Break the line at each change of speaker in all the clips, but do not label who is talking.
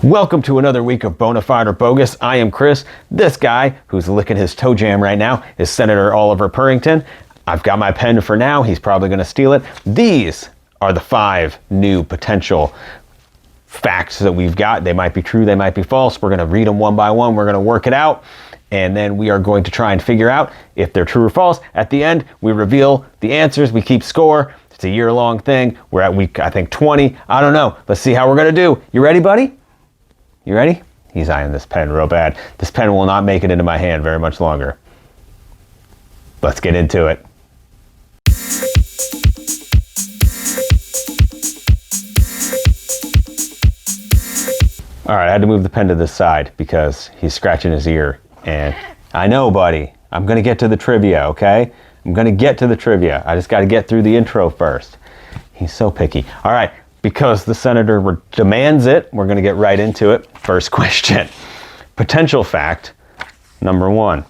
Welcome to another week of Bona Fide or Bogus. I am Chris. This guy, who's licking his toe jam right now, is Senator Oliver Purrington. I've got my pen for now. He's probably going to steal it. These are the 5 new potential facts that we've got. They might be true, they might be false. We're going to read them one by one. We're going to work it out. And then we are going to try and figure out if they're true or false. At the end, we reveal the answers. We keep score. It's a year-long thing. We're at week, I think, 20. I don't know. Let's see how we're going to do. You ready, buddy? You ready? He's eyeing this pen real bad. This pen will not make it into my hand very much longer. Let's get into it. All right, I had to move the pen to this side because he's scratching his ear. And I know, buddy, I'm going to get to the trivia, okay? I'm going to get to the trivia. I just got to get through the intro first. He's so picky. All right, because the senator demands it, we're going to get right into it. First question. Potential fact number 1.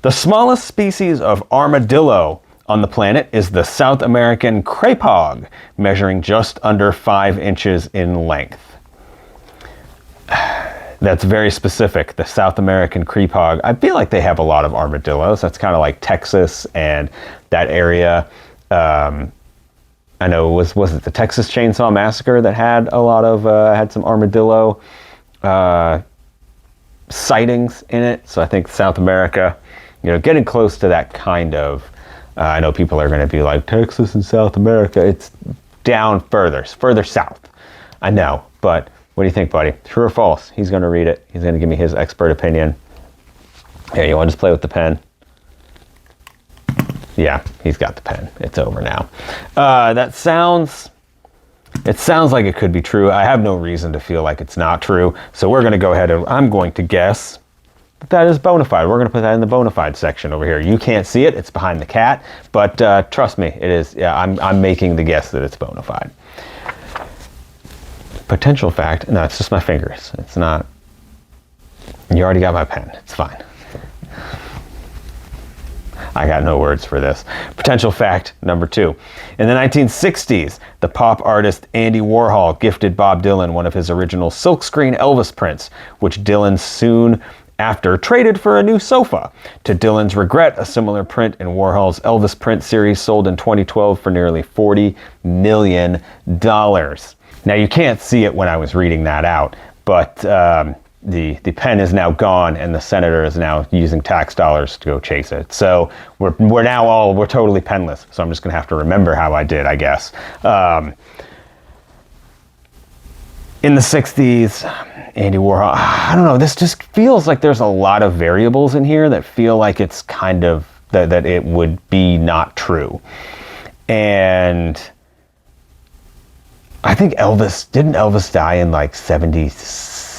The smallest species of armadillo on the planet is the South American crepe hog, measuring just under 5 inches in length. That's very specific, the South American crepe hog. I feel like they have a lot of armadillos. That's kind of like Texas and that area. I know was it the Texas Chainsaw Massacre that had a lot of had some armadillo sightings in it. So I think South America, getting close to that kind of. I know people are going to be like, Texas and South America. It's down further south. I know, but what do you think, buddy? True or false? He's going to read it. He's going to give me his expert opinion. Here, you want to just play with the pen? Yeah, he's got the pen. It's over now. It sounds like it could be true. I have no reason to feel like it's not true. So we're going to go ahead and I'm going to guess that is bona fide. We're going to put that in the bona fide section over here. You can't see it. It's behind the cat. But trust me, it is. Yeah, I'm making the guess that it's bona fide. Potential fact. No, it's just my fingers. It's not. You already got my pen. It's fine. I got no words for this. Potential fact number 2. In the 1960s, the pop artist Andy Warhol gifted Bob Dylan one of his original silkscreen Elvis prints, which Dylan soon after traded for a new sofa. To Dylan's regret, a similar print in Warhol's Elvis print series sold in 2012 for nearly $40 million. Now, you can't see it when I was reading that out, but the pen is now gone and the senator is now using tax dollars to go chase it. So we're totally penless. So I'm just going to have to remember how I did, I guess. In the 60s, Andy Warhol, I don't know, this just feels like there's a lot of variables in here that feel like it's kind of, that it would be not true. And I think didn't Elvis die in like 77?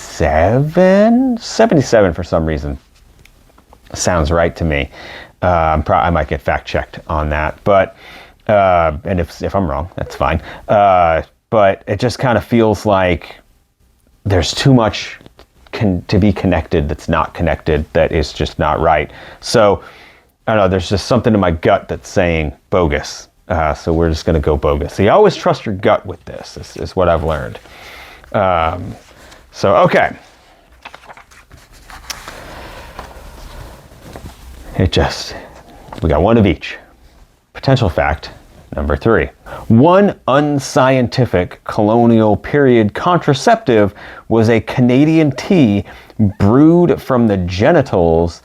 77 for some reason. Sounds right to me. I might get fact checked on that, but, and if I'm wrong, that's fine. But it just kind of feels like there's too much to be connected that's not connected, that is just not right. So, I don't know, there's just something in my gut that's saying bogus. So we're just going to go bogus. So you always trust your gut with this is what I've learned. Okay. We got one of each. Potential fact number 3. One unscientific colonial period contraceptive was a Canadian tea brewed from the genitals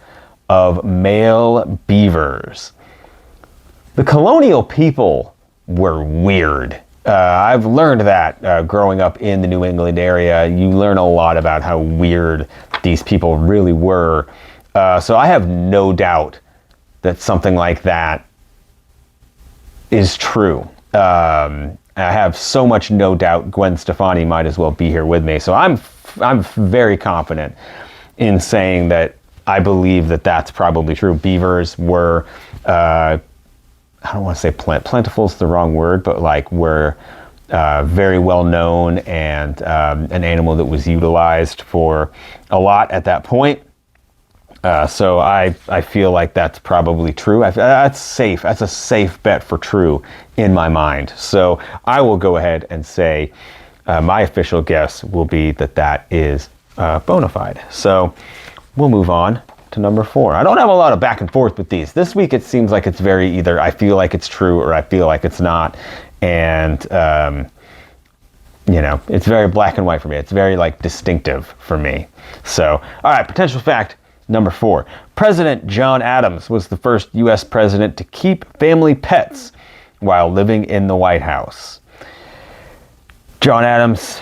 of male beavers. The colonial people were weird. I've learned that growing up in the New England area. You learn a lot about how weird these people really were. So I have no doubt that something like that is true. I have so much no doubt Gwen Stefani might as well be here with me. So I'm very confident in saying that I believe that that's probably true. Beavers were I don't want to say plentiful is the wrong word, but like were very well known and an animal that was utilized for a lot at that point. So I feel like that's probably true. That's safe. That's a safe bet for true in my mind. So I will go ahead and say my official guess will be that that is bona fide. So we'll move on to number 4. I don't have a lot of back and forth with these. This week it seems like it's very either I feel like it's true or I feel like it's not. And, you know, it's very black and white for me. It's very like distinctive for me. So, all right, potential fact number 4. President John Adams was the first U.S. president to keep family pets while living in the White House. John Adams,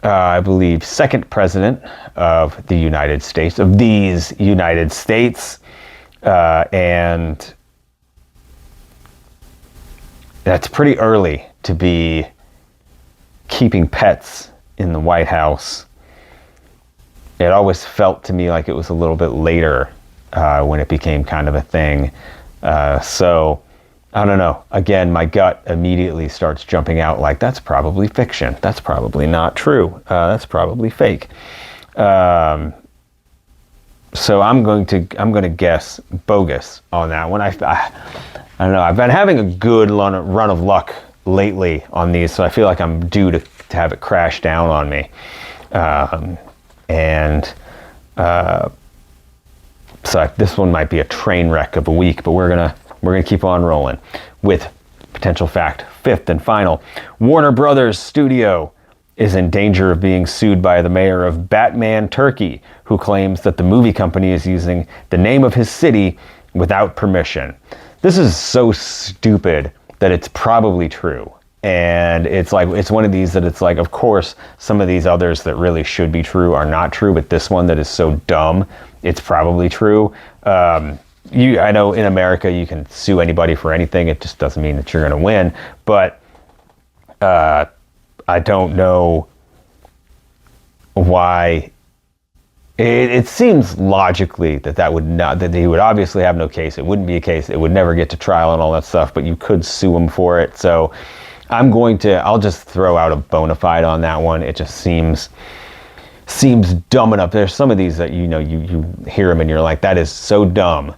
I believe, second president of the United States, of these United States, and that's pretty early to be keeping pets in the White House. It always felt to me like it was a little bit later when it became kind of a thing. So I don't know. Again, my gut immediately starts jumping out like, that's probably fiction. That's probably not true. That's probably fake. So I'm going to guess bogus on that one. I don't know. I've been having a good run of luck lately on these, so I feel like I'm due to have it crash down on me. So this one might be a train wreck of a week, but we're gonna keep on rolling with potential fact. 5th and final. Warner Brothers Studio is in danger of being sued by the mayor of Batman, Turkey, who claims that the movie company is using the name of his city without permission. This is so stupid that it's probably true. And it's like, it's one of these that it's like, of course, some of these others that really should be true are not true, but this one that is so dumb, it's probably true. I know in America you can sue anybody for anything. It just doesn't mean that you're going to win. But I don't know why. It seems logically that would not, that he would obviously have no case. It wouldn't be a case. It would never get to trial and all that stuff. But you could sue him for it. So I'll just throw out a bona fide on that one. It just seems dumb enough. There's some of these that you hear them and you're like, that is so dumb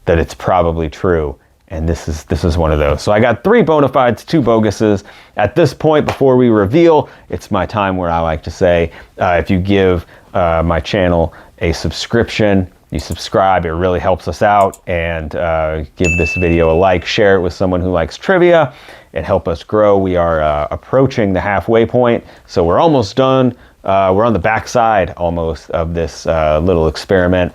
that it's probably true. And this is one of those. So I got 3 bona fides, 2 boguses. At this point, before we reveal, it's my time where I like to say, if you give my channel a subscription, you subscribe, it really helps us out. And give this video a like, share it with someone who likes trivia, and help us grow. We are approaching the halfway point, so we're almost done. We're on the backside almost of this little experiment.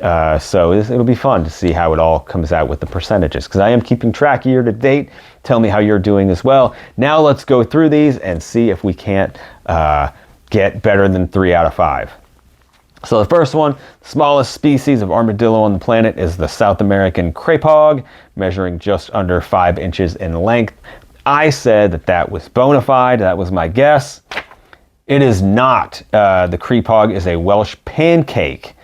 So it'll be fun to see how it all comes out with the percentages, because I am keeping track year to date. Tell me how you're doing as well. Now let's go through these and see if we can't get better than 3 out of 5. So the first one, smallest species of armadillo on the planet is the South American crepe hog, measuring just under 5 inches in length. I said that was bona fide. That was my guess. It is not. The crepe hog is a Welsh pancake,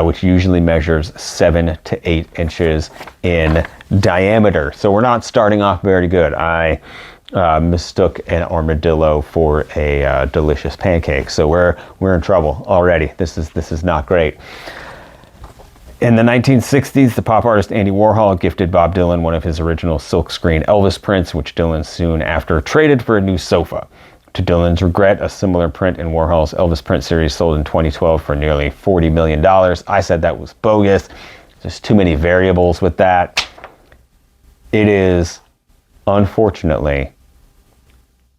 which usually measures 7 to 8 inches in diameter. So we're not starting off very good. I mistook an armadillo for a delicious pancake. So we're in trouble already. This is not great. In the 1960s, the pop artist Andy Warhol gifted Bob Dylan one of his original silkscreen Elvis prints, which Dylan soon after traded for a new sofa. To Dylan's regret, a similar print in Warhol's Elvis print series sold in 2012 for nearly $40 million. I said that was bogus. There's too many variables with that. It is, unfortunately,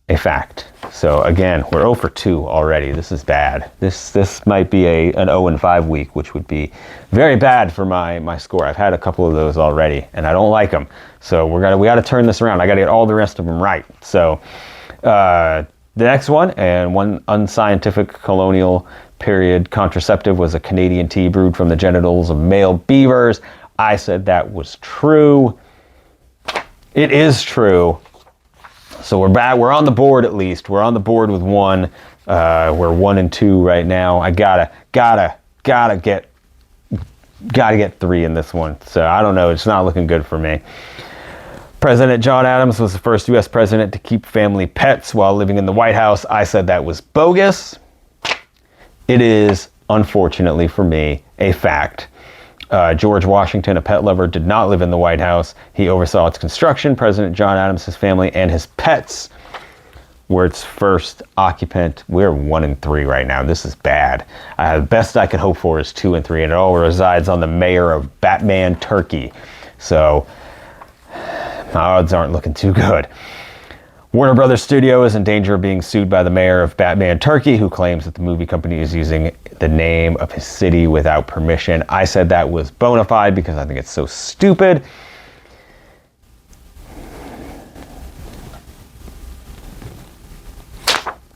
a fact. So again, we're 0 for 2 already. This is bad. This might be an 0 and 5 week, which would be very bad for my score. I've had a couple of those already, and I don't like them. So we got to turn this around. I got to get all the rest of them right. So the next one, and one unscientific colonial period contraceptive was a Canadian tea brewed from the genitals of male beavers. I said that was true. It is true. So we're back. We're on the board at least. We're on the board with 1. We're 1 and 2 right now. I gotta get 3 in this one. So I don't know. It's not looking good for me. President John Adams was the first U.S. president to keep family pets while living in the White House. I said that was bogus. It is, unfortunately for me, a fact. George Washington, a pet lover, did not live in the White House. He oversaw its construction. President John Adams, his family, and his pets were its first occupant. We're 1 and 3 right now. This is bad. The best I could hope for is 2 and 3, and it all resides on the mayor of Batman Turkey. So my odds aren't looking too good. Warner Brothers Studio is in danger of being sued by the mayor of Batman Turkey, who claims that the movie company is using the name of his city without permission. I said that was bona fide because I think it's so stupid.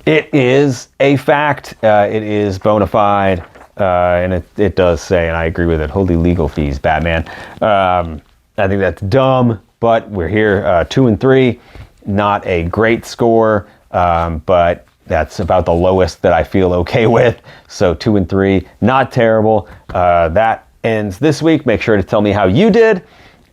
It is a fact. It is bona fide. And it does say, and I agree with it, holy legal fees, Batman. I think that's dumb, but we're here 2 and 3. Not a great score, but that's about the lowest that I feel okay with. So 2 and 3, not terrible. That ends this week. Make sure to tell me how you did.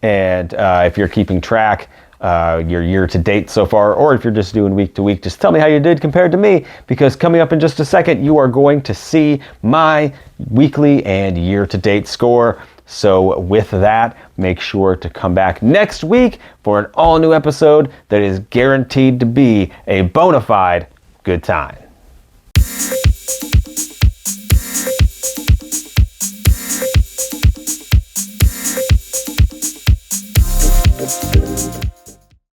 And if you're keeping track, your year to date so far, or if you're just doing week to week, just tell me how you did compared to me, because coming up in just a second, you are going to see my weekly and year to date score. So with that, make sure to come back next week for an all new episode that is guaranteed to be a bona fide good time.